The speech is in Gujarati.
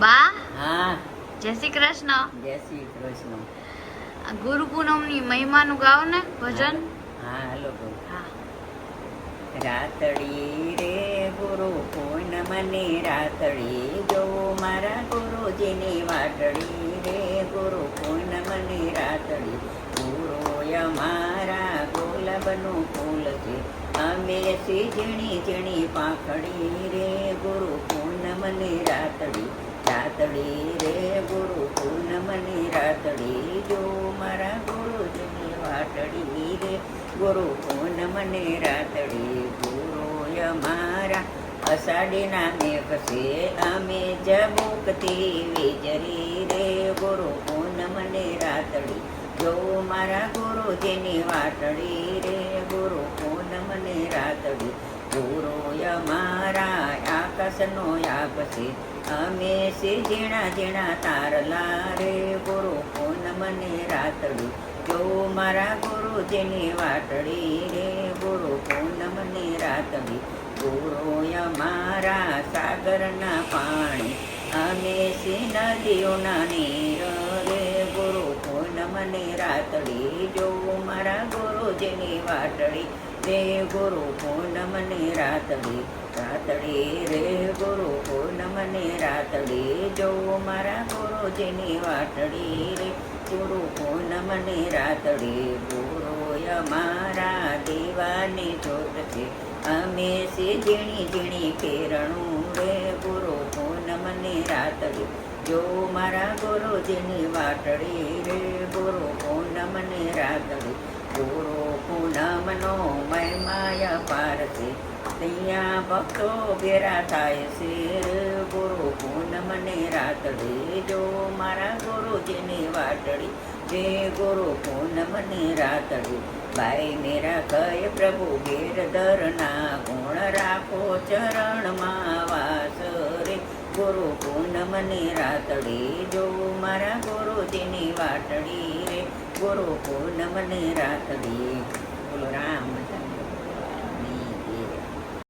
બા હા, જય શ્રી કૃષ્ણ. જય શ્રી કૃષ્ણ. આ ગુરુ પૂનમની મહિમાનું ગાઓ ને ભજન. હા, હાલો કહું. હા. રાતડી રે ગુરુ પૂનમને રાતડી, જો મારા ગુરુજીની વાટડી રે ગુરુ પૂનમને રાતડી. ગુરુય મારા ગુલાબનું ફૂલ છે, અમે સી ઝીણી ઝીણી પાંખડી રે ગુરુ પૂનમને રાતડી. રાતડી રે ગુરુ પૂનમની રાતડી, જો મારા ગુરુજીની વાટડી રે ગુરુ પૂનમને રાતડી. ગુરુય મારા અષાઢીના મેઘ છે, અમે જબુકતી વીજળી રે ગુરુ પૂનમને રાતડી. જો મારા ગુરુજીની વાટડી રે ગુરુ પૂનમને રાતડી. ગુરુય મારા આકાશનો યાપ છે, અમે સી ઝીણા ઝીણા તારલા રે ગુરુ પૂનમને રાતડી. જો મારા ગુરુજીની વાટડી રે ગુરુ પૂનમને રાતડી. ગુરુય મારા સાગરના પાણી, અમે સી નદીઓના નીર રે ગુરુ પૂનમને રાતડી. જો મારા ગુરુજીની વાટડી રે ગુરુ પૂનમને રાતડી. રાતડી રે ગુરુ પૂનમને રાતડી, જો મારા ગુરુજીની વાટડી રે ગુરુ પૂનમને રાતડી. ગુરુય મારા દીવાની જોત છે, અમે સી ઝીણી ઝીણી કિરણું રે ગુરુ પૂનમને રાતડી. જો મારા ગુરુજીની વાટડી રે ગુરુ પૂનમને રાતડી. ગુરુ પૂનમનો મહિમાય પાર છે, ત્યાં ભક્તો ભેરા થાય છે ગુરુ પૂનમને રાતડી. જો મારા ગુરુજીની વાટડી રે ગુરુ પૂનમને રાતડી. ભાઈ મેરા કહે પ્રભુ ગેરધરના, ગુણ રાખો ચરણમાં વાસ રે ગુરુ પૂનમને રાતડી. જો મારા ગુરુજીની વાટડી રે ગુરુ પૂનમને રાતડી. બોલો રામ.